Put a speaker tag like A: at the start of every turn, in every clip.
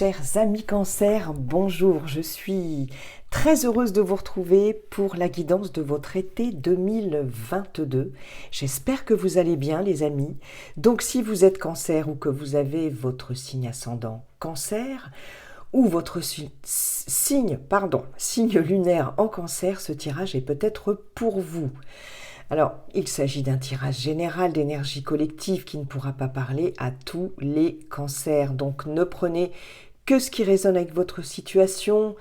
A: chers amis Cancer, bonjour, je suis très heureuse de vous retrouver pour la guidance de votre été 2022. J'espère que vous allez bien les amis. Donc si vous êtes Cancer ou que vous avez votre signe ascendant Cancer ou votre signe lunaire en Cancer, ce tirage est peut-être pour vous. Alors, il s'agit d'un tirage général d'énergie collective qui ne pourra pas parler à tous les cancers. Donc, ne prenez que ce qui résonne avec votre situation,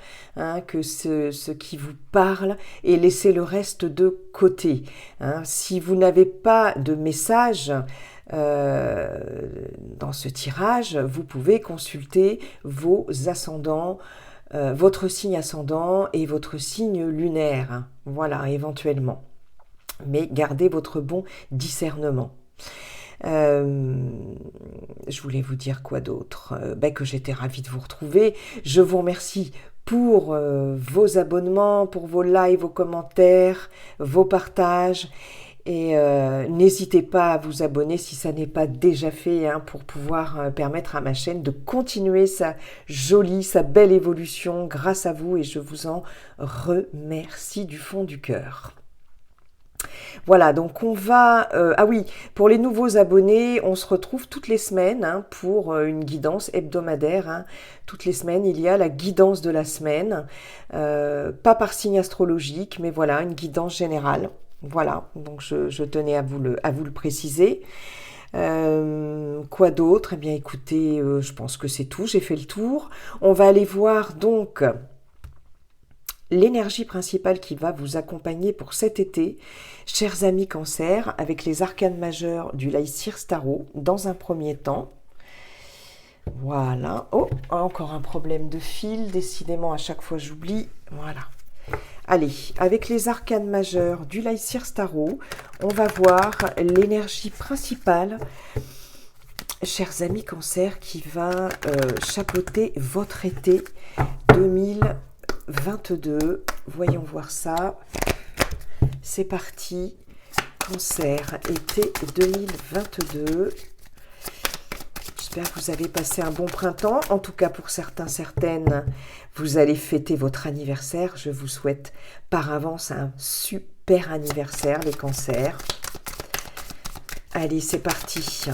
A: que ce qui vous parle, et laissez le reste de côté. Si vous n'avez pas de message dans ce tirage, vous pouvez consulter vos ascendants, votre signe ascendant et votre signe lunaire. Voilà, éventuellement. Mais gardez votre bon discernement. Je voulais vous dire quoi d'autre, que j'étais ravie de vous retrouver. Je vous remercie pour vos abonnements, pour vos likes, vos commentaires, vos partages. Et n'hésitez pas à vous abonner si ça n'est pas déjà fait, pour pouvoir permettre à ma chaîne de continuer sa belle évolution grâce à vous. Et je vous en remercie du fond du cœur. Voilà, donc on va... pour les nouveaux abonnés, on se retrouve toutes les semaines pour une guidance hebdomadaire. Toutes les semaines, il y a la guidance de la semaine. Pas par signe astrologique, mais voilà, une guidance générale. Voilà, donc je tenais à vous le préciser. Quoi d'autre? Eh bien écoutez, je pense que c'est tout, j'ai fait le tour. On va aller voir donc... l'énergie principale qui va vous accompagner pour cet été, chers amis Cancer, avec les arcanes majeurs du Lycyrus Tarot, dans un premier temps. Voilà. Oh, encore un problème de fil, décidément à chaque fois j'oublie. Voilà. Allez, avec les arcanes majeurs du Lycyrus Tarot, on va voir l'énergie principale, chers amis Cancer, qui va chapeauter votre été 2022. Voyons voir ça. C'est parti. Cancer, été 2022. J'espère que vous avez passé un bon printemps. En tout cas, pour certains, certaines, vous allez fêter votre anniversaire. Je vous souhaite par avance un super anniversaire, les cancers. Allez, c'est parti.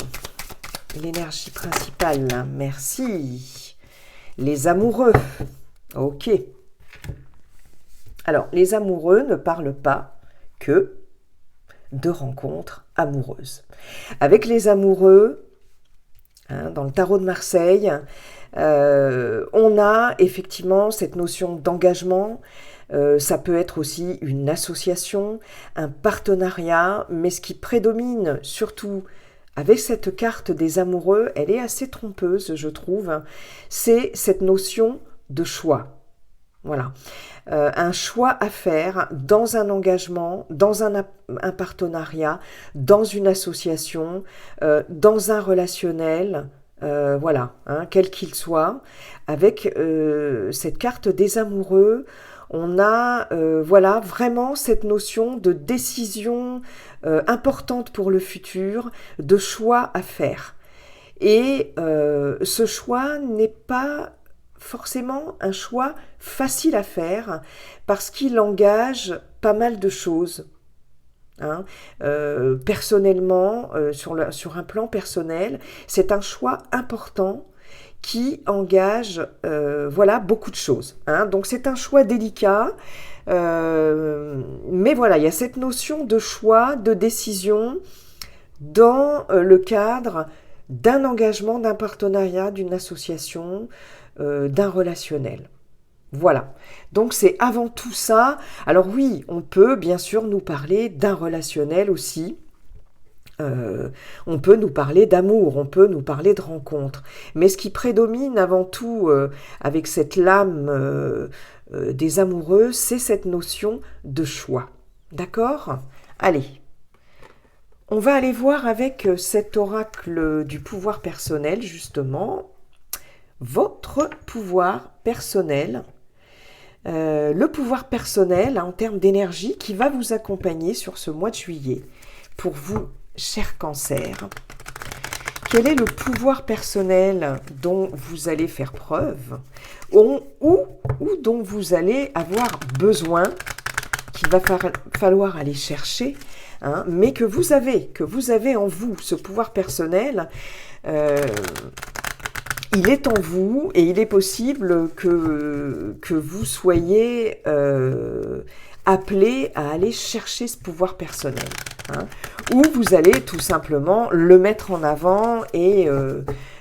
A: L'énergie principale, merci. Les amoureux. Ok. Alors, les amoureux ne parlent pas que de rencontres amoureuses. Avec les amoureux, dans le tarot de Marseille, on a effectivement cette notion d'engagement. Ça peut être aussi une association, un partenariat, mais ce qui prédomine surtout avec cette carte des amoureux, elle est assez trompeuse, je trouve, c'est cette notion de choix. Voilà, un choix à faire dans un engagement, dans un partenariat, dans une association, dans un relationnel, voilà, quel qu'il soit. Avec cette carte des amoureux, on a voilà, vraiment cette notion de décision importante pour le futur, de choix à faire. Et ce choix n'est pas forcément un choix facile à faire parce qu'il engage pas mal de choses. Personnellement, sur un plan personnel, c'est un choix important qui engage voilà, beaucoup de choses. Donc c'est un choix délicat, mais voilà, il y a cette notion de choix, de décision dans le cadre d'un engagement, d'un partenariat, d'une association, d'un relationnel. Voilà, donc c'est avant tout ça. Alors oui, on peut bien sûr nous parler d'un relationnel aussi. On peut nous parler d'amour, on peut nous parler de rencontre. Mais ce qui prédomine avant tout avec cette lame des amoureux, c'est cette notion de choix. D'accord ? Allez, on va aller voir avec cet oracle du pouvoir personnel, justement, votre pouvoir personnel. Le pouvoir personnel en termes d'énergie qui va vous accompagner sur ce mois de juillet. Pour vous, chers cancers, Quel est le pouvoir personnel dont vous allez faire preuve ou dont vous allez avoir besoin, qu'il va falloir aller chercher, hein, mais que vous avez en vous, ce pouvoir personnel, il est en vous et il est possible que vous soyez appelé à aller chercher ce pouvoir personnel. Hein, ou vous allez tout simplement le mettre en avant et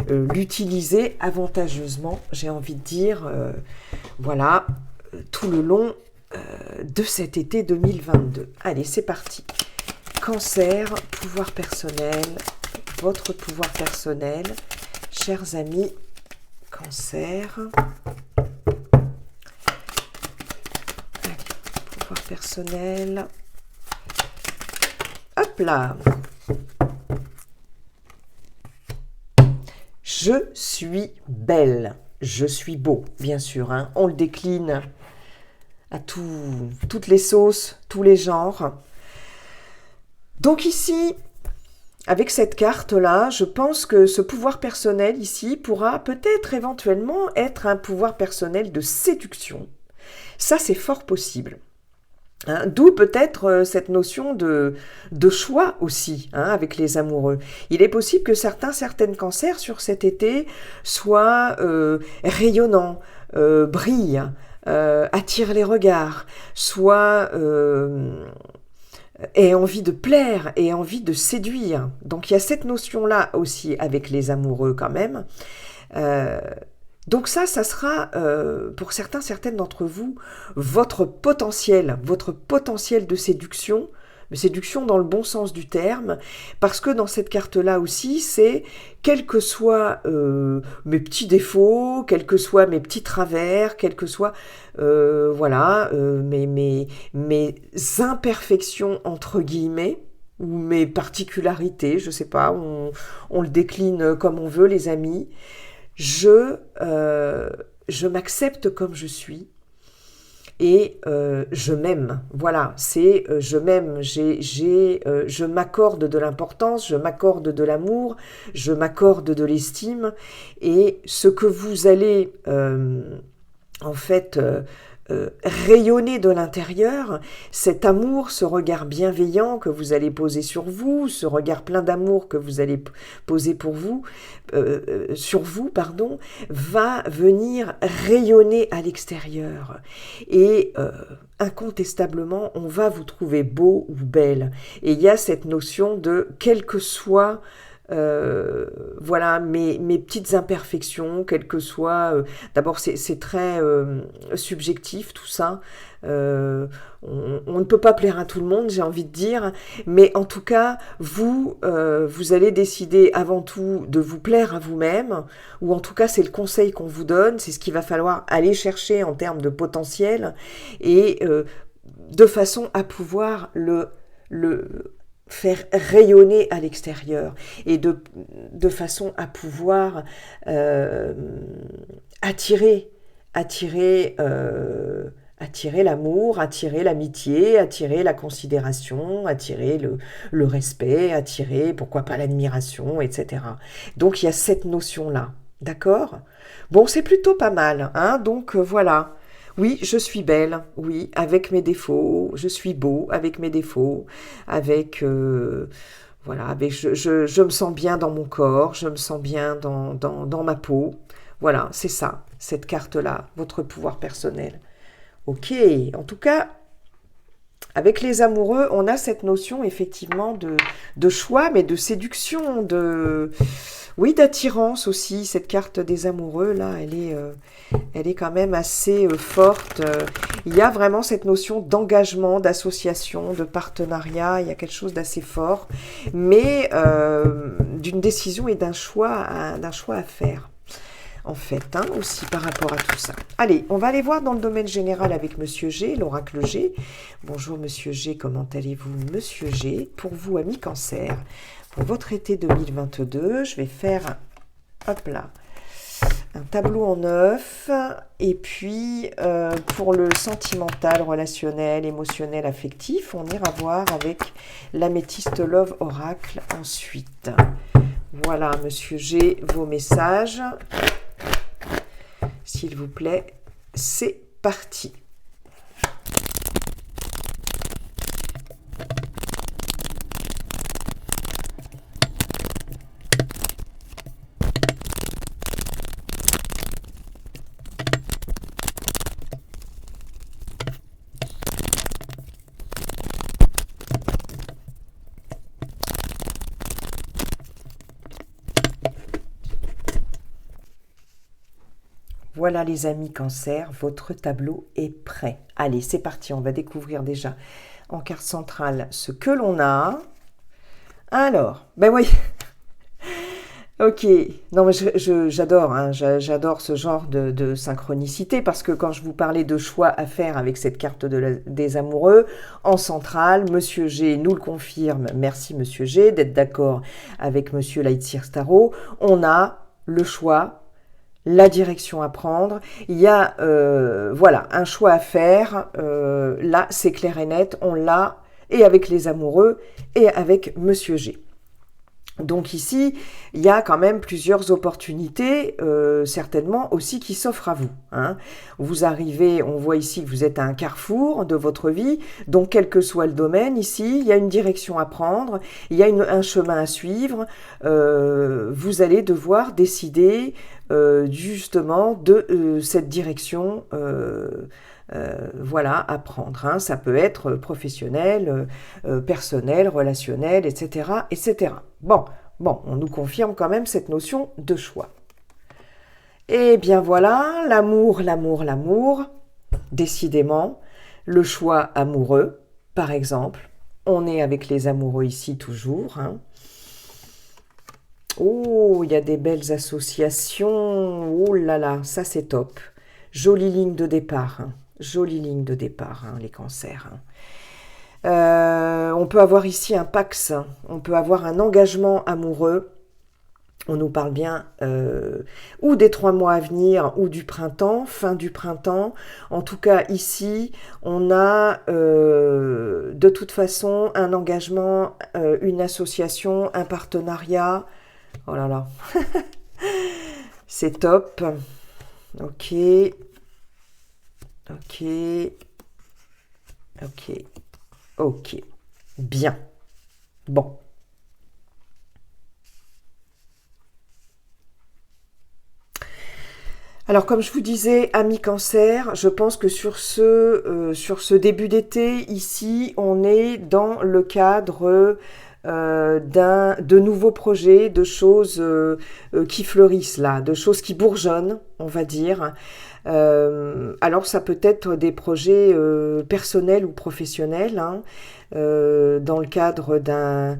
A: l'utiliser avantageusement, j'ai envie de dire, voilà, tout le long de cet été 2022. Allez, c'est parti. Cancer, pouvoir personnel, votre pouvoir personnel, chers amis, Cancer. Allez, pouvoir personnel. Hop là. Je suis belle, je suis beau, bien sûr. Hein. On le décline à toutes les sauces, tous les genres. Donc ici, avec cette carte-là, je pense que ce pouvoir personnel ici pourra peut-être éventuellement être un pouvoir personnel de séduction. Ça, c'est fort possible. Hein, d'où peut-être cette notion de choix aussi, hein, avec les amoureux. Il est possible que certaines cancers sur cet été soient rayonnants, brillent, attirent les regards, soit aient envie de plaire, aient envie de séduire. Donc il y a cette notion-là aussi avec les amoureux quand même. Donc ça sera, pour certaines d'entre vous, votre potentiel de séduction, séduction dans le bon sens du terme, parce que dans cette carte-là aussi, c'est, quels que soient mes petits défauts, quels que soient mes petits travers, quels que soient, voilà, mes imperfections, entre guillemets, ou mes particularités, je sais pas, on le décline comme on veut, les amis. Je m'accepte comme je suis et je m'aime. Voilà, c'est je m'aime. Je m'accorde de l'importance, je m'accorde de l'amour, je m'accorde de l'estime. Et ce que vous allez en fait rayonner de l'intérieur, cet amour, ce regard bienveillant que vous allez poser sur vous, ce regard plein d'amour que vous allez poser sur vous, pardon, va venir rayonner à l'extérieur. Et incontestablement, on va vous trouver beau ou belle. Et il y a cette notion de, quel que soit voilà mes petites imperfections, quelles que soient, d'abord c'est très subjectif tout ça, on ne peut pas plaire à tout le monde, j'ai envie de dire, mais en tout cas vous allez décider avant tout de vous plaire à vous-même, ou en tout cas c'est le conseil qu'on vous donne, c'est ce qu'il va falloir aller chercher en termes de potentiel, et de façon à pouvoir le faire rayonner à l'extérieur, et de façon à pouvoir attirer l'amour, attirer l'amitié, attirer la considération, attirer le respect, attirer, pourquoi pas, l'admiration, etc. Donc il y a cette notion-là, d'accord ? Bon, c'est plutôt pas mal, hein ? Donc voilà. Oui, je suis belle, oui, avec mes défauts, je suis beau avec mes défauts, avec, voilà, je me sens bien dans mon corps, je me sens bien dans ma peau. Voilà, c'est ça, cette carte-là, votre pouvoir personnel. Ok, en tout cas, avec les amoureux, on a cette notion effectivement de choix, mais de séduction, oui, d'attirance aussi. Cette carte des amoureux, là, elle est quand même assez forte. Il y a vraiment cette notion d'engagement, d'association, de partenariat. Il y a quelque chose d'assez fort, mais d'une décision et d'un choix à faire, en fait, hein, aussi par rapport à tout ça. Allez, on va aller voir dans le domaine général avec Monsieur G, l'oracle G. Bonjour Monsieur G, comment allez-vous Monsieur G? Pour vous, amis Cancer, pour votre été 2022, je vais faire, hop là, un tableau en 9, et puis pour le sentimental, relationnel, émotionnel, affectif, on ira voir avec l'améthyste Love Oracle ensuite. Voilà, Monsieur G, vos messages. S'il vous plaît, c'est parti. Voilà les amis Cancer, votre tableau est prêt. Allez, c'est parti, on va découvrir déjà en carte centrale ce que l'on a. Alors, ben oui, ok, non mais j'adore, hein, j'adore ce genre de synchronicité parce que quand je vous parlais de choix à faire avec cette carte des amoureux, en centrale, Monsieur G nous le confirme, merci Monsieur G d'être d'accord avec Monsieur Lightseer Tarot, on a le choix, la direction à prendre, il y a voilà, un choix à faire, là c'est clair et net, on l'a et avec les amoureux et avec Monsieur G. Donc ici, il y a quand même plusieurs opportunités, certainement aussi qui s'offrent à vous. Hein. Vous arrivez, on voit ici que vous êtes à un carrefour de votre vie, donc quel que soit le domaine, ici, il y a une direction à prendre, il y a un chemin à suivre, vous allez devoir décider justement de cette direction voilà, à prendre. Hein. Ça peut être professionnel, personnel, relationnel, etc., etc. Bon, on nous confirme quand même cette notion de choix. Et bien voilà, l'amour, l'amour, l'amour. Décidément, le choix amoureux, par exemple. On est avec les amoureux ici toujours. Hein. Oh, il y a des belles associations. Oh là là, ça c'est top. Jolie ligne de départ. Hein. Jolie ligne de départ, hein, les cancers. Hein. On peut avoir ici un pax, on peut avoir un engagement amoureux. On nous parle bien ou des 3 mois à venir ou du printemps, fin du printemps. En tout cas, ici, on a de toute façon un engagement, une association, un partenariat. Oh là là, c'est top. Ok, ok, ok, ok, bien, bon. Alors comme je vous disais, amis Cancer, je pense que sur ce début d'été, ici, on est dans le cadre de nouveaux projets, de choses qui fleurissent là, de choses qui bourgeonnent, on va dire. Alors ça peut être des projets personnels ou professionnels, hein, dans le cadre d'un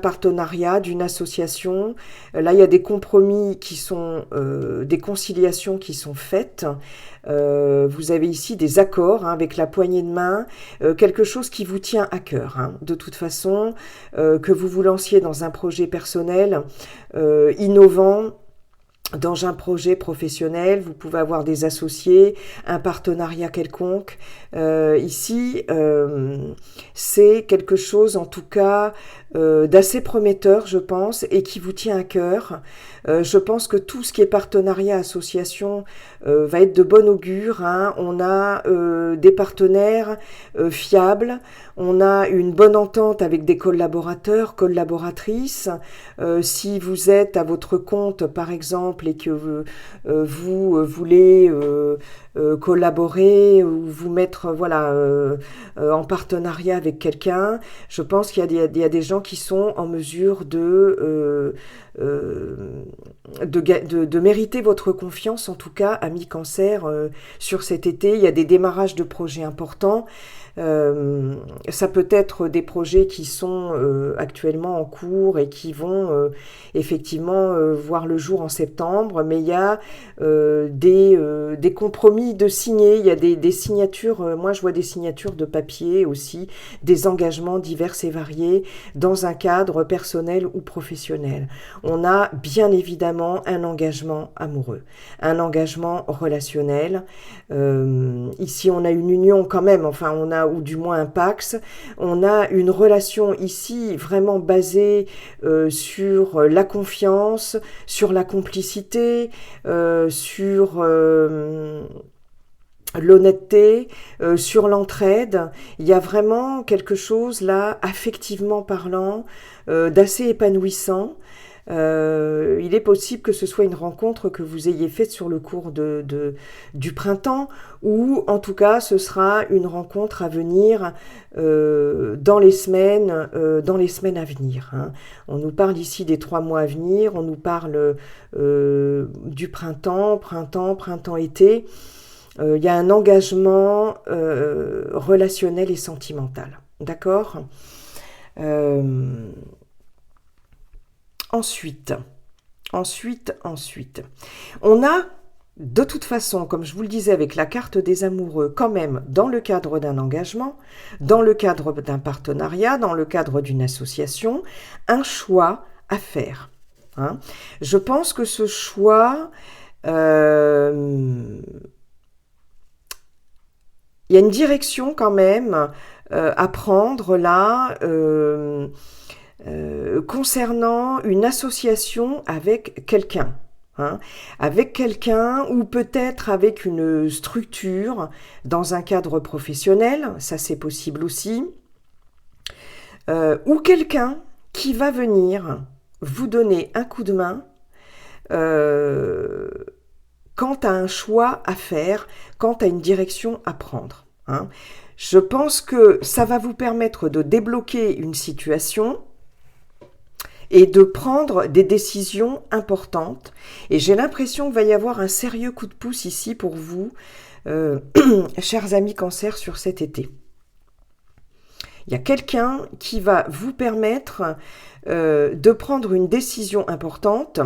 A: partenariat, d'une association. Là, il y a des compromis qui sont, des conciliations qui sont faites. Vous avez ici des accords, hein, avec la poignée de main, quelque chose qui vous tient à cœur. Hein. De toute façon, que vous vous lanciez dans un projet personnel innovant, dans un projet professionnel, vous pouvez avoir des associés, un partenariat quelconque. Ici, c'est quelque chose en tout cas d'assez prometteur, je pense, et qui vous tient à cœur. Je pense que tout ce qui est partenariat, association, va être de bon augure. Hein. On a des partenaires fiables, on a une bonne entente avec des collaborateurs, collaboratrices. Si vous êtes à votre compte, par exemple, et que vous voulez collaborer ou vous mettre voilà, en partenariat avec quelqu'un, je pense qu'il y a des gens qui sont en mesure de mériter votre confiance, en tout cas, amis Cancer, sur cet été. Il y a des démarrages de projets importants. Ça peut être des projets qui sont actuellement en cours et qui vont effectivement voir le jour en septembre, mais il y a des compromis de signer, il y a des signatures, moi je vois des signatures de papier aussi, des engagements divers et variés dans un cadre personnel ou professionnel. on a bien évidemment un engagement amoureux, un engagement relationnel. Ici, on a une union quand même, enfin, on a, ou du moins un pax. On a une relation ici vraiment basée sur la confiance, sur la complicité, sur l'honnêteté, sur l'entraide. Il y a vraiment quelque chose là, affectivement parlant, d'assez épanouissant. Il est possible que ce soit une rencontre que vous ayez faite sur le cours du printemps, ou en tout cas ce sera une rencontre à venir dans les semaines à venir. Hein. On nous parle ici des 3 mois à venir, on nous parle du printemps-été. Il y a un engagement relationnel et sentimental. D'accord ? Ensuite, on a, de toute façon, comme je vous le disais avec la carte des amoureux, quand même, dans le cadre d'un engagement, dans le cadre d'un partenariat, dans le cadre d'une association, un choix à faire. Hein. Je pense que ce choix... il y a une direction quand même à prendre là concernant une association avec quelqu'un. Hein, avec quelqu'un ou peut-être avec une structure dans un cadre professionnel, ça c'est possible aussi, ou quelqu'un qui va venir vous donner un coup de main quant à un choix à faire, quant à une direction à prendre. Hein. Je pense que ça va vous permettre de débloquer une situation et de prendre des décisions importantes. Et j'ai l'impression qu'il va y avoir un sérieux coup de pouce ici pour vous, chers amis Cancer, sur cet été. Il y a quelqu'un qui va vous permettre de prendre une décision importante.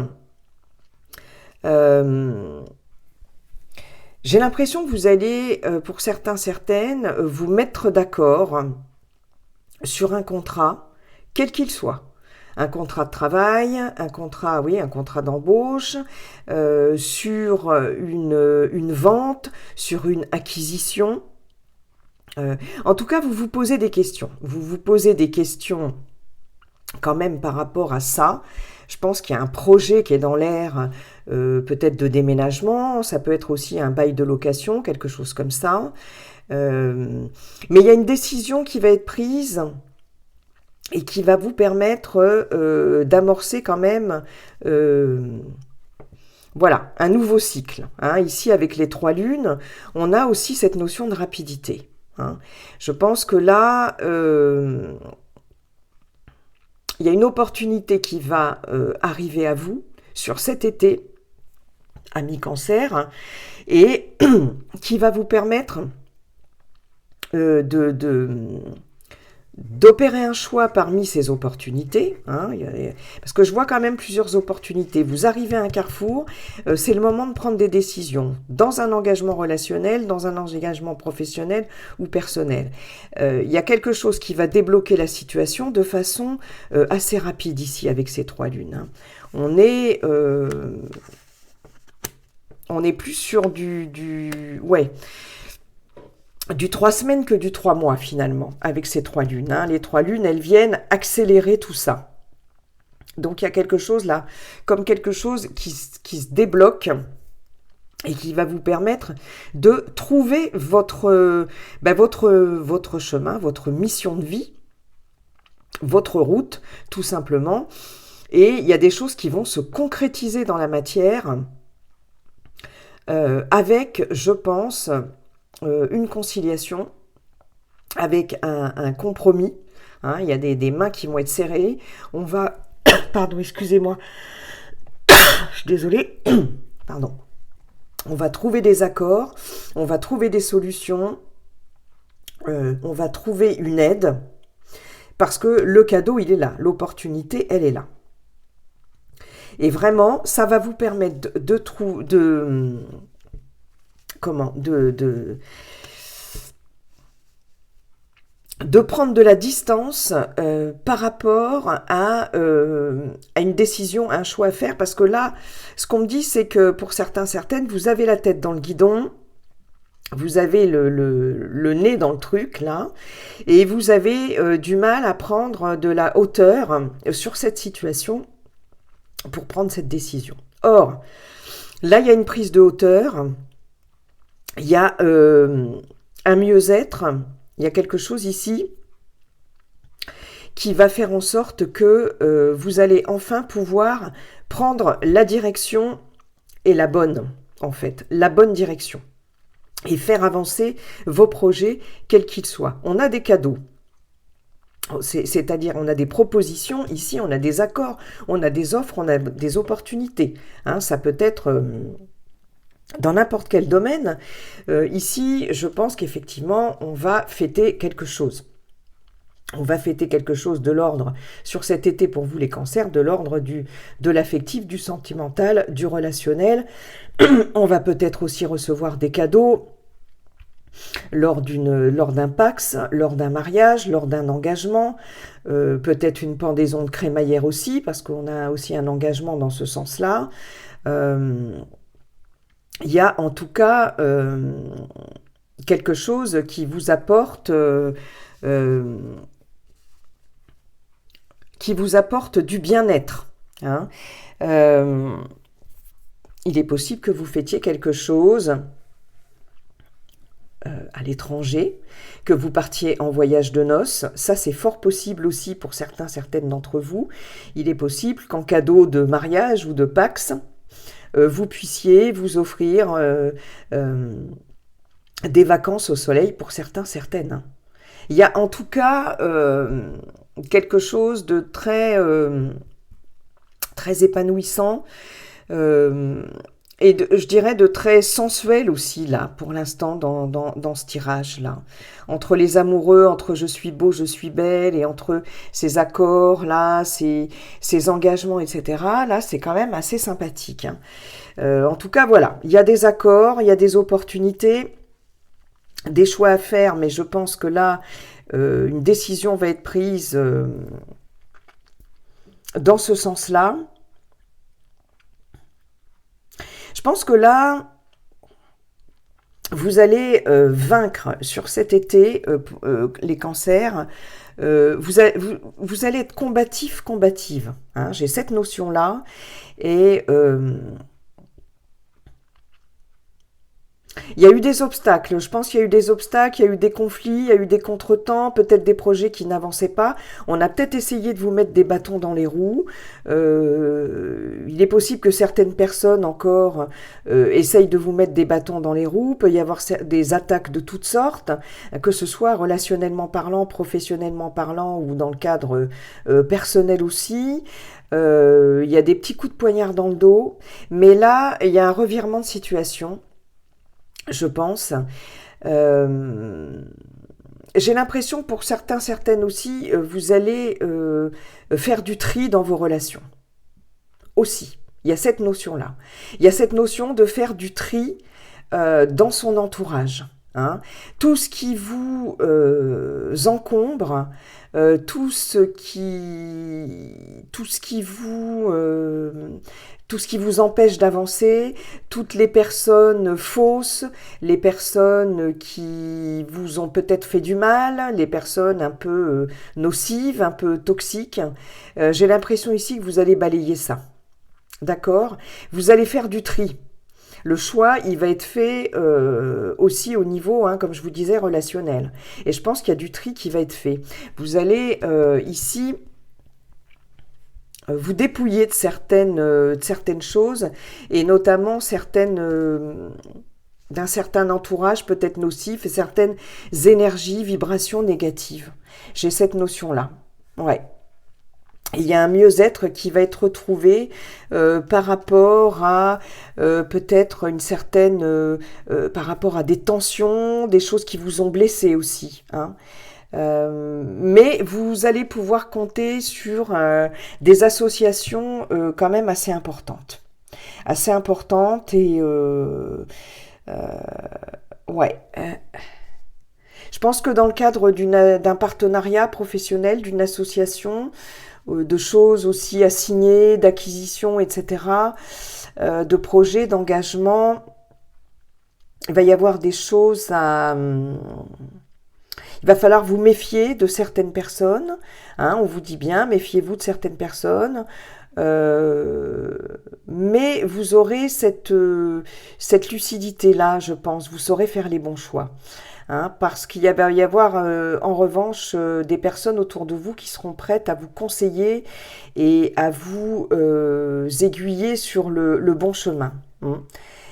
A: J'ai l'impression que vous allez, pour certains, certaines, vous mettre d'accord sur un contrat, quel qu'il soit. Un contrat de travail, un contrat d'embauche, sur une vente, sur une acquisition. En tout cas, vous vous posez des questions. Vous vous posez des questions quand même par rapport à ça. Je pense qu'il y a un projet qui est dans l'air, peut-être de déménagement, ça peut être aussi un bail de location, quelque chose comme ça. Mais il y a une décision qui va être prise et qui va vous permettre d'amorcer quand même voilà, un nouveau cycle. Hein. Ici, avec les 3 lunes, on a aussi cette notion de rapidité. Hein. Je pense que là... il y a une opportunité qui va arriver à vous sur cet été, amis Cancer, hein, et qui va vous permettre d'opérer un choix parmi ces opportunités, hein, parce que je vois quand même plusieurs opportunités. Vous arrivez à un carrefour, c'est le moment de prendre des décisions, dans un engagement relationnel, dans un engagement professionnel ou personnel. Il y a quelque chose qui va débloquer la situation de façon assez rapide ici avec ces 3 lunes. Hein. On est plus sur du 3 semaines que du 3 mois finalement, avec ces 3 lunes. Hein. Les 3 lunes, elles viennent accélérer tout ça. Donc il y a quelque chose là, comme quelque chose qui se débloque et qui va vous permettre de trouver votre chemin, votre mission de vie, votre route, tout simplement. Et il y a des choses qui vont se concrétiser dans la matière avec, je pense... une conciliation avec un compromis. Hein, il y a des mains qui vont être serrées. On va... Pardon, excusez-moi. Je suis désolée. Pardon. On va trouver des accords. On va trouver des solutions. On va trouver une aide. Parce que le cadeau, il est là. L'opportunité, elle est là. Et vraiment, ça va vous permettre de prendre de la distance par rapport à une décision, à un choix à faire, parce que là, ce qu'on me dit, c'est que pour certains, certaines, vous avez la tête dans le guidon, vous avez le nez dans le truc, là, et vous avez du mal à prendre de la hauteur sur cette situation pour prendre cette décision. Or, là, il y a une prise de hauteur, il y a un mieux-être, il y a quelque chose ici qui va faire en sorte que vous allez enfin pouvoir prendre la direction et la bonne, en fait, la bonne direction. Et faire avancer vos projets, quels qu'ils soient. On a des cadeaux. C'est-à-dire, on a des propositions, ici, on a des accords, on a des offres, on a des opportunités. Hein, ça peut être dans n'importe quel domaine. Ici, je pense qu'effectivement, on va fêter quelque chose. On va fêter quelque chose de l'ordre, sur cet été pour vous les cancers, de l'ordre de l'affectif, du sentimental, du relationnel. On va peut-être aussi recevoir des cadeaux lors d'un Pax, lors d'un mariage, lors d'un engagement, peut-être une pendaison de crémaillère aussi, parce qu'on a aussi un engagement dans ce sens-là. Il y a en tout cas quelque chose qui vous apporte du bien-être. Hein. Il est possible que vous fêtiez quelque chose à l'étranger, que vous partiez en voyage de noces. Ça, c'est fort possible aussi pour certains, certaines d'entre vous. Il est possible qu'en cadeau de mariage ou de Pax, vous puissiez vous offrir des vacances au soleil pour certains, certaines. Il y a en tout cas quelque chose de très épanouissant et je dirais de très sensuel aussi là pour l'instant dans ce tirage là, entre les amoureux, entre je suis beau, je suis belle, et entre ces accords là, ces engagements, etc. Là, c'est quand même assez sympathique, hein. En tout cas, voilà, il y a des accords, il y a des opportunités, des choix à faire, mais je pense que là, une décision va être prise dans ce sens-là. Je pense que là, vous allez vaincre sur cet été les cancers. Vous allez être combative. Hein, j'ai cette notion-là. Et il y a eu des obstacles, je pense qu'il y a eu des obstacles, il y a eu des conflits, il y a eu des contretemps, peut-être des projets qui n'avançaient pas. On a peut-être essayé de vous mettre des bâtons dans les roues. Il est possible que certaines personnes encore essayent de vous mettre des bâtons dans les roues. Il peut y avoir des attaques de toutes sortes, que ce soit relationnellement parlant, professionnellement parlant ou dans le cadre personnel aussi. Il y a des petits coups de poignard dans le dos. Mais là, il y a un revirement de situation. Je pense. J'ai l'impression, pour certains, certaines aussi, vous allez faire du tri dans vos relations. Aussi, il y a cette notion-là. Il y a cette notion de faire du tri dans son entourage. Hein. Tout ce qui vous encombre, tout ce qui vous empêche d'avancer, toutes les personnes fausses, les personnes qui vous ont peut-être fait du mal, les personnes un peu nocives, un peu toxiques. J'ai l'impression ici que vous allez balayer ça. D'accord ? Vous allez faire du tri. Le choix, il va être fait aussi au niveau, hein, comme je vous disais, relationnel. Et je pense qu'il y a du tri qui va être fait. Vous allez ici vous dépouiller de certaines choses, et notamment d'un certain entourage peut-être nocif, et certaines énergies, vibrations négatives. J'ai cette notion-là. Ouais. Il y a un mieux-être qui va être retrouvé par rapport à peut-être une certaine... par rapport à des tensions, des choses qui vous ont blessé aussi. Hein. Mais vous allez pouvoir compter sur des associations quand même assez importantes. Assez importantes et... ouais... Je pense que dans le cadre d'un partenariat professionnel, d'une association, de choses aussi à signer, d'acquisition, etc., de projets, d'engagement, il va y avoir des choses à... Il va falloir vous méfier de certaines personnes. Hein, on vous dit bien, méfiez-vous de certaines personnes. Mais vous aurez cette lucidité-là, je pense. Vous saurez faire les bons choix. Hein, parce qu'il va y avoir en revanche des personnes autour de vous qui seront prêtes à vous conseiller et à vous aiguiller sur le bon chemin. Hein.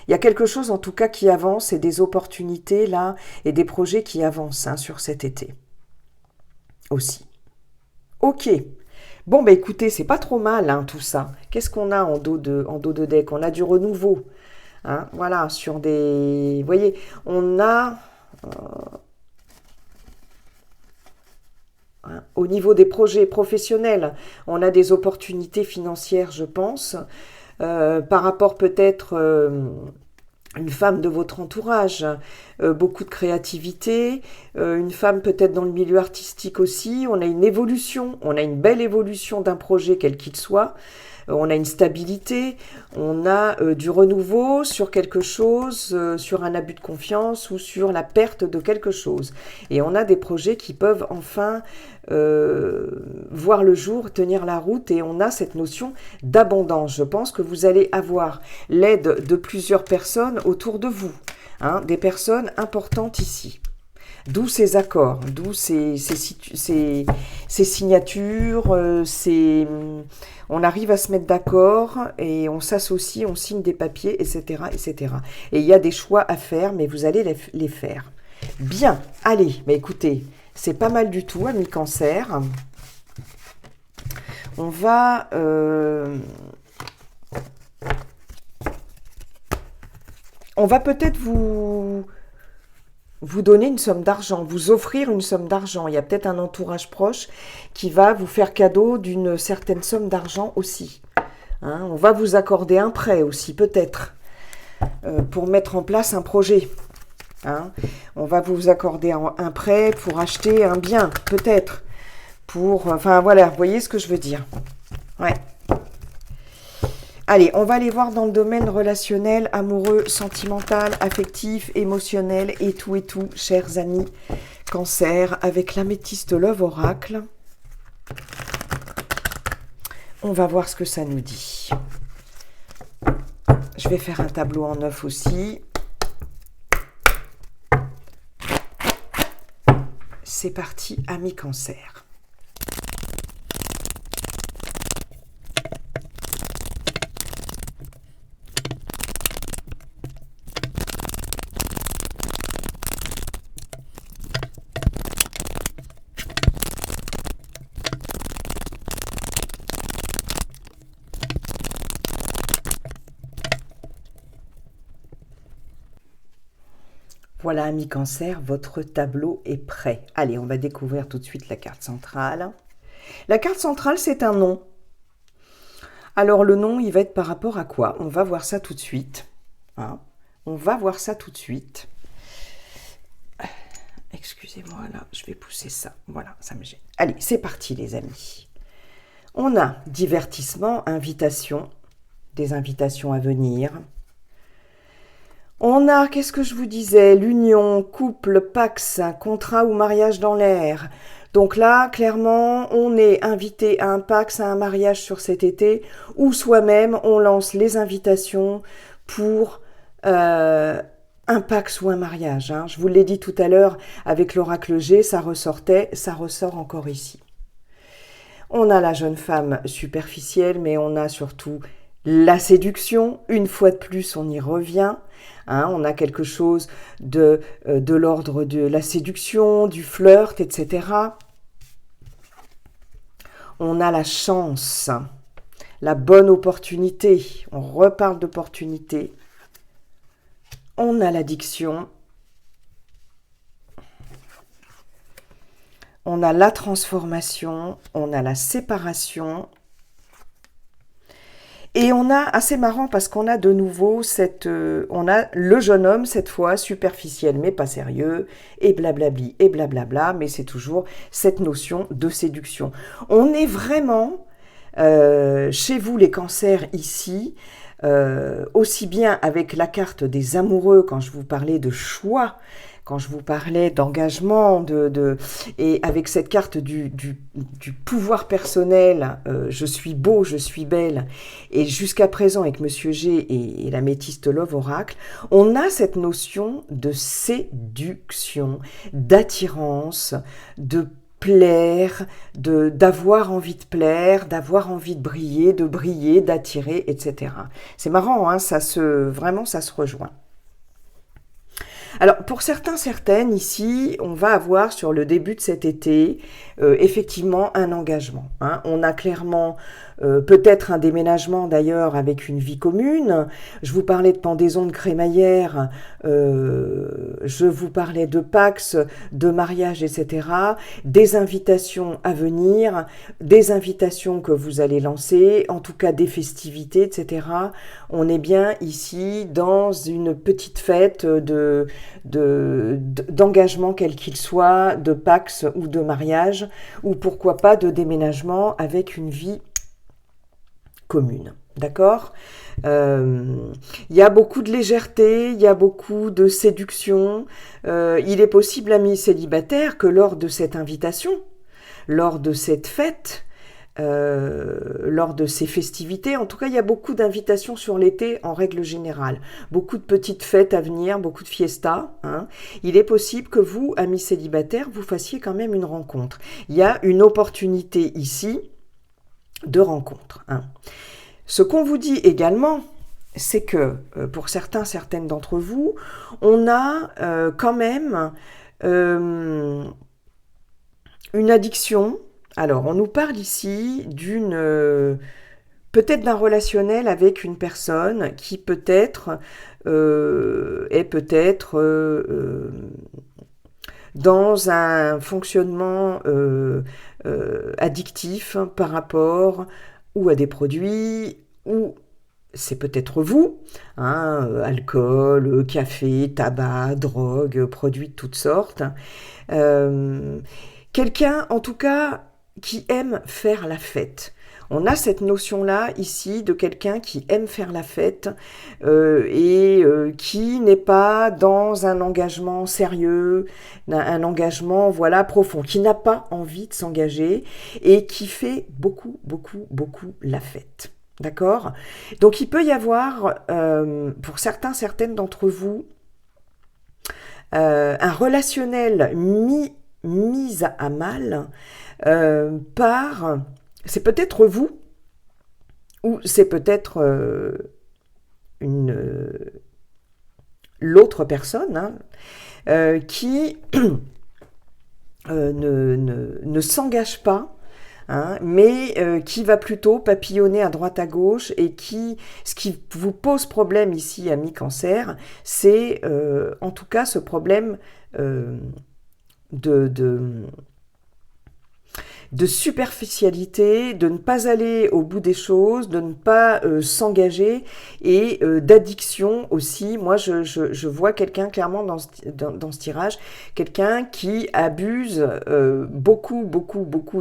A: Il y a quelque chose en tout cas qui avance et des opportunités là et des projets qui avancent hein, sur cet été aussi. Ok. Bon bah écoutez, c'est pas trop mal hein, tout ça. Qu'est-ce qu'on a en dos de deck? On a du renouveau. Hein, voilà, sur des... Vous voyez, on a... au niveau des projets professionnels, on a des opportunités financières, je pense. Par rapport peut-être une femme de votre entourage, beaucoup de créativité, une femme peut-être dans le milieu artistique aussi, on a une évolution, on a une belle évolution d'un projet quel qu'il soit, on a une stabilité, on a du renouveau sur quelque chose, sur un abus de confiance ou sur la perte de quelque chose. Et on a des projets qui peuvent enfin voir le jour, tenir la route et on a cette notion d'abondance. Je pense que vous allez avoir l'aide de plusieurs personnes autour de vous, hein, des personnes importantes ici. D'où ces accords, d'où ces signatures, on arrive à se mettre d'accord et on s'associe, on signe des papiers, etc., etc. Et il y a des choix à faire, mais vous allez les faire. Bien, allez, mais écoutez, c'est pas mal du tout, amis Cancer. On va... on va peut-être vous donner une somme d'argent, vous offrir une somme d'argent. Il y a peut-être un entourage proche qui va vous faire cadeau d'une certaine somme d'argent aussi. Hein, on va vous accorder un prêt aussi, peut-être, pour mettre en place un projet. Hein, on va vous accorder un prêt pour acheter un bien, peut-être. Enfin, voilà, vous voyez ce que je veux dire. Ouais. Allez, on va aller voir dans le domaine relationnel, amoureux, sentimental, affectif, émotionnel et tout, chers amis Cancer, avec l'améthyste Love Oracle. On va voir ce que ça nous dit. Je vais faire un tableau en 9 aussi. C'est parti, amis Cancer. Voilà, amis Cancer, votre tableau est prêt. Allez, on va découvrir tout de suite la carte centrale. La carte centrale, c'est un nom. Alors, le nom, il va être par rapport à quoi? On va voir ça tout de suite. Hein, on va voir ça tout de suite. Excusez-moi, là, je vais pousser ça. Voilà, ça me gêne. Allez, c'est parti, les amis. On a divertissement, invitation, des invitations à venir. On a, qu'est-ce que je vous disais, l'union, couple, pax, contrat ou mariage dans l'air. Donc là, clairement, on est invité à un pax, à un mariage sur cet été, ou soi-même, on lance les invitations pour un pax ou un mariage. Hein. Je vous l'ai dit tout à l'heure, avec l'oracle G, ça ressortait, ça ressort encore ici. On a la jeune femme superficielle, mais on a surtout la séduction. Une fois de plus, on y revient. Hein, on a quelque chose de l'ordre de la séduction, du flirt, etc. On a la chance, la bonne opportunité. On reparle d'opportunité. On a l'addiction. On a la transformation. On a la séparation. Et on a, assez marrant parce qu'on a de nouveau on a le jeune homme cette fois, superficiel mais pas sérieux, et blablabli, et blablabla, mais c'est toujours cette notion de séduction. On est vraiment, chez vous les cancers ici, aussi bien avec la carte des amoureux, quand je vous parlais de choix, quand je vous parlais d'engagement, et avec cette carte du pouvoir personnel, je suis beau, je suis belle, et jusqu'à présent avec Monsieur G et l'améthyste Love Oracle, on a cette notion de séduction, d'attirance, de plaire, d'avoir envie de plaire, d'avoir envie de briller, d'attirer, etc. C'est marrant, hein, vraiment ça se rejoint. Alors, pour certains, certaines, ici, on va avoir sur le début de cet été, effectivement, un engagement. Hein. On a clairement peut-être un déménagement d'ailleurs avec une vie commune. Je vous parlais de pendaison de crémaillère, je vous parlais de Pax, de mariage, etc. Des invitations à venir, des invitations que vous allez lancer, en tout cas des festivités, etc. On est bien ici dans une petite fête d'engagement quel qu'il soit, de Pax ou de mariage, ou pourquoi pas de déménagement avec une vie commune. D'accord ? Il y a beaucoup de légèreté, il y a beaucoup de séduction. Il est possible, amis célibataires, que lors de cette invitation, lors de cette fête, lors de ces festivités. En tout cas, il y a beaucoup d'invitations sur l'été en règle générale. Beaucoup de petites fêtes à venir, beaucoup de fiestas. Hein. Il est possible que vous, amis célibataires, vous fassiez quand même une rencontre. Il y a une opportunité ici de rencontre. Hein. Ce qu'on vous dit également, c'est que pour certaines d'entre vous, on a quand même une addiction. Alors, on nous parle ici peut-être d'un relationnel avec une personne qui peut-être est peut-être dans un fonctionnement addictif par rapport ou à des produits, ou c'est peut-être vous, hein, alcool, café, tabac, drogue, produits de toutes sortes. Quelqu'un, en tout cas, qui aime faire la fête. On a cette notion-là ici de quelqu'un qui aime faire la fête et qui n'est pas dans un engagement sérieux, un engagement voilà profond, qui n'a pas envie de s'engager et qui fait beaucoup la fête. D'accord ? Donc il peut y avoir, pour certaines d'entre vous, un relationnel mis à mal par... C'est peut-être vous, ou c'est peut-être l'autre personne hein, qui ne s'engage pas, hein, mais qui va plutôt papillonner à droite à gauche et ce qui vous pose problème ici, amis cancer, c'est en tout cas ce problème de superficialité, de ne pas aller au bout des choses, de ne pas s'engager et d'addiction aussi. Moi, je vois quelqu'un clairement dans ce tirage, quelqu'un qui abuse beaucoup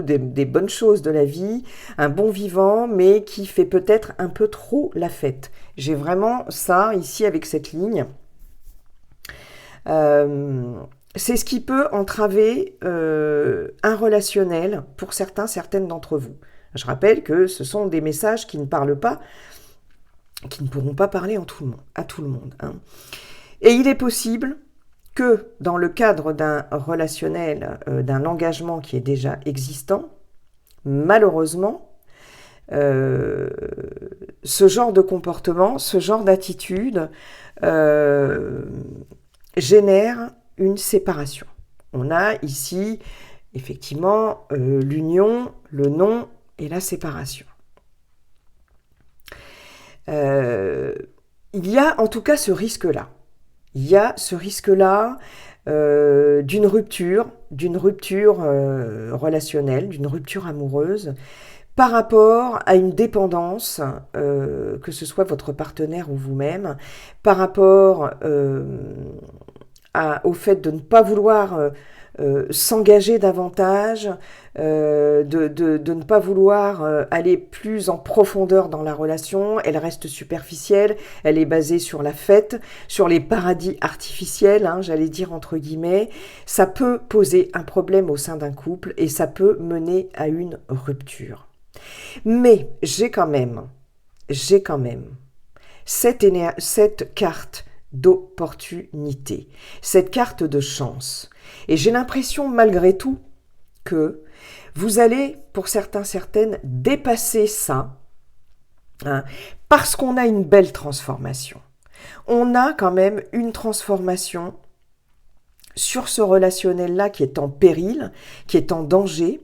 A: des bonnes choses de la vie, un bon vivant, mais qui fait peut-être un peu trop la fête. J'ai vraiment ça ici avec cette ligne. C'est ce qui peut entraver un relationnel pour certaines d'entre vous. Je rappelle que ce sont des messages qui ne parlent pas, qui ne pourront pas parler à tout le monde. Hein. Et il est possible que dans le cadre d'un relationnel, d'un engagement qui est déjà existant, malheureusement, ce genre de comportement, ce genre d'attitude génère une séparation. On a ici, effectivement, l'union, le non et la séparation. Il y a en tout cas ce risque-là. Il y a ce risque-là d'une rupture relationnelle, d'une rupture amoureuse, par rapport à une dépendance, que ce soit votre partenaire ou vous-même, par rapport au fait de ne pas vouloir s'engager davantage, de ne pas vouloir aller plus en profondeur dans la relation. Elle reste superficielle, elle est basée sur la fête, sur les paradis artificiels, hein, j'allais dire entre guillemets. Ça peut poser un problème au sein d'un couple et ça peut mener à une rupture. Mais j'ai quand même cette carte d'opportunité, cette carte de chance. Et j'ai l'impression malgré tout que vous allez, pour certains, certaines, dépasser ça, hein, parce qu'on a une belle transformation. On a quand même une transformation sur ce relationnel-là qui est en péril, qui est en danger.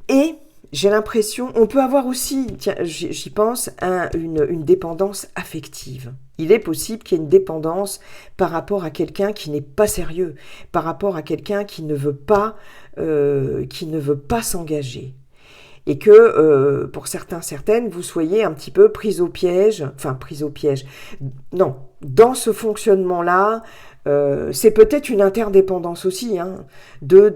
A: Et j'ai l'impression, on peut avoir aussi, tiens, j'y pense, une dépendance affective. Il est possible qu'il y ait une dépendance par rapport à quelqu'un qui n'est pas sérieux, par rapport à quelqu'un qui ne veut pas s'engager. Et que, pour certains, certaines, vous soyez un petit peu prise au piège, non, dans ce fonctionnement-là, c'est peut-être une interdépendance aussi, hein, de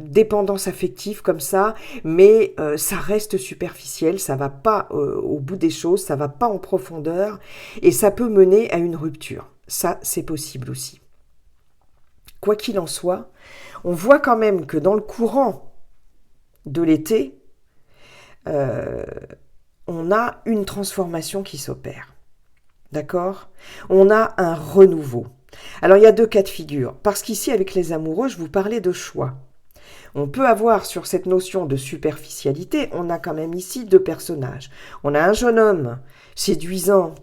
A: dépendance affective comme ça, mais ça reste superficiel, ça va pas au bout des choses, ça va pas en profondeur, et ça peut mener à une rupture. Ça, c'est possible aussi. Quoi qu'il en soit, on voit quand même que dans le courant de l'été, on a une transformation qui s'opère. D'accord ? On a un renouveau. Alors il y a deux cas de figure, parce qu'ici avec les amoureux, je vous parlais de choix. On peut avoir sur cette notion de superficialité, on a quand même ici deux personnages. On a un jeune homme séduisant,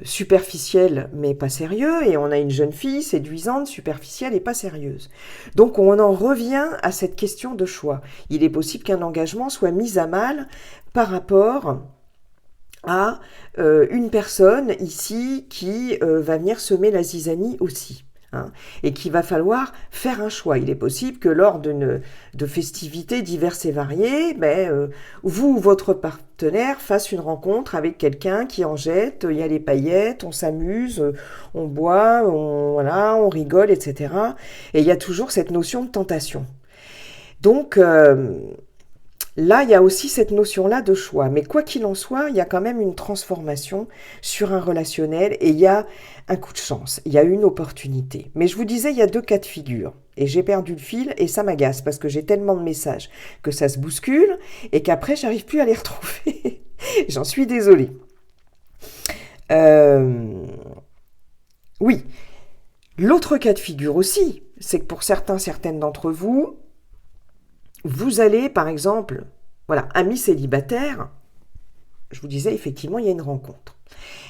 A: superficielle mais pas sérieux, et on a une jeune fille séduisante, superficielle et pas sérieuse. Donc on en revient à cette question de choix. Il est possible qu'un engagement soit mis à mal par rapport à une personne ici qui va venir semer la zizanie aussi. Hein, et qu'il va falloir faire un choix. Il est possible que lors de festivités diverses et variées, vous ou votre partenaire fasse une rencontre avec quelqu'un qui en jette, il y a les paillettes, on s'amuse, on boit, on rigole, etc. Et il y a toujours cette notion de tentation. Donc, là, il y a aussi cette notion-là de choix. Mais quoi qu'il en soit, il y a quand même une transformation sur un relationnel et il y a un coup de chance, il y a une opportunité. Mais je vous disais, il y a deux cas de figure. Et j'ai perdu le fil et ça m'agace parce que j'ai tellement de messages que ça se bouscule et qu'après, j'arrive plus à les retrouver. J'en suis désolée. Oui. L'autre cas de figure aussi, c'est que pour certains, certaines d'entre vous, vous allez, par exemple, voilà, amis célibataires, je vous disais, effectivement, il y a une rencontre.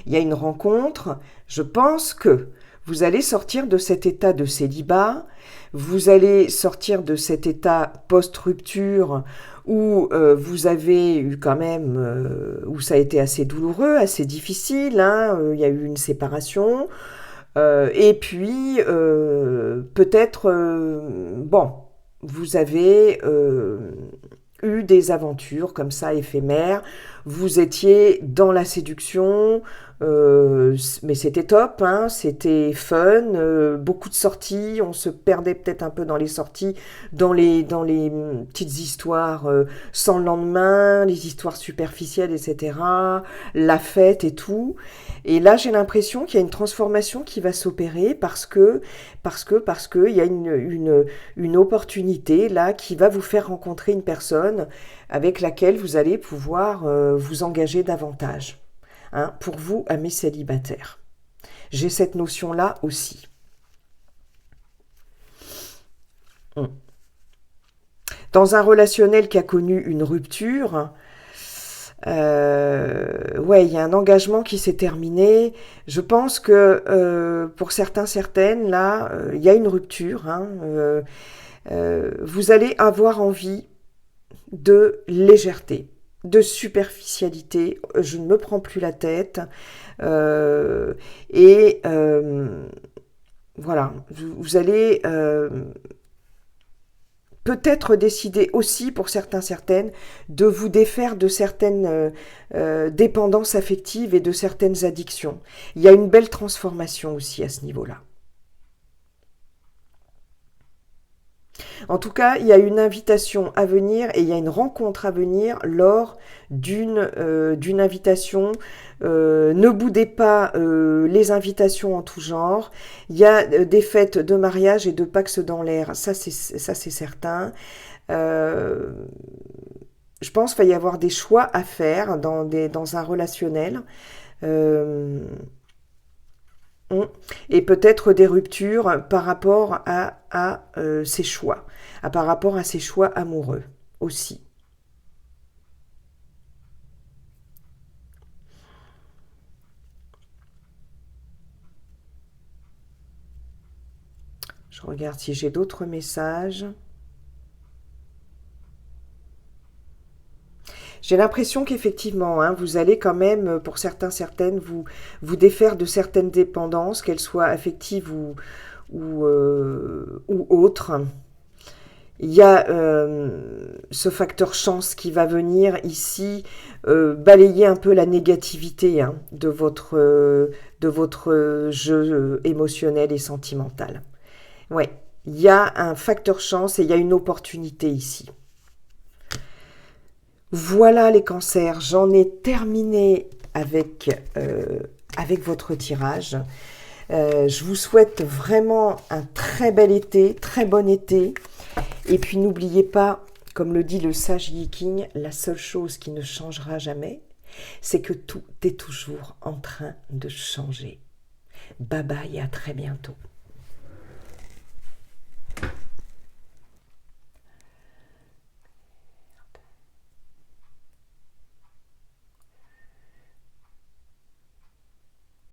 A: Il y a une rencontre, je pense que vous allez sortir de cet état de célibat, vous allez sortir de cet état post-rupture où vous avez eu quand même, où ça a été assez douloureux, assez difficile, hein, il y a eu une séparation, et puis peut-être, vous avez eu des aventures comme ça éphémères, vous étiez dans la séduction, mais c'était top, hein, c'était fun, beaucoup de sorties, on se perdait peut-être un peu dans les sorties, dans les petites histoires sans lendemain, les histoires superficielles, etc., la fête et tout. Et là, j'ai l'impression qu'il y a une transformation qui va s'opérer parce que il y a une opportunité là qui va vous faire rencontrer une personne avec laquelle vous allez pouvoir vous engager davantage. Hein, pour vous, amis célibataires. J'ai cette notion-là aussi. Dans un relationnel qui a connu une rupture, il y a un engagement qui s'est terminé. Je pense que pour certains, certaines, là, il y a une rupture. Hein, vous allez avoir envie de légèreté, de superficialité, je ne me prends plus la tête, voilà, vous allez peut-être décider aussi, pour certains, certaines, de vous défaire de certaines dépendances affectives et de certaines addictions. Il y a une belle transformation aussi à ce niveau-là. En tout cas, il y a une invitation à venir et il y a une rencontre à venir lors d'une invitation. Ne boudez pas les invitations en tout genre. Il y a des fêtes de mariage et de Pax dans l'air, ça c'est certain. Je pense qu'il va y avoir des choix à faire dans un relationnel. Euh, et peut-être des ruptures par rapport à ses choix, par rapport à ses choix amoureux aussi. Je regarde si j'ai d'autres messages. J'ai l'impression qu'effectivement, hein, vous allez quand même, pour certains, certaines, vous défaire de certaines dépendances, qu'elles soient affectives ou autres. Il y a ce facteur chance qui va venir ici balayer un peu la négativité hein, de votre jeu émotionnel et sentimental. Ouais, il y a un facteur chance et il y a une opportunité ici. Voilà les cancers, j'en ai terminé avec votre tirage. Je vous souhaite vraiment un très bel été, très bon été. Et puis n'oubliez pas, comme le dit le sage Yi King, la seule chose qui ne changera jamais, c'est que tout est toujours en train de changer. Bye bye et à très bientôt.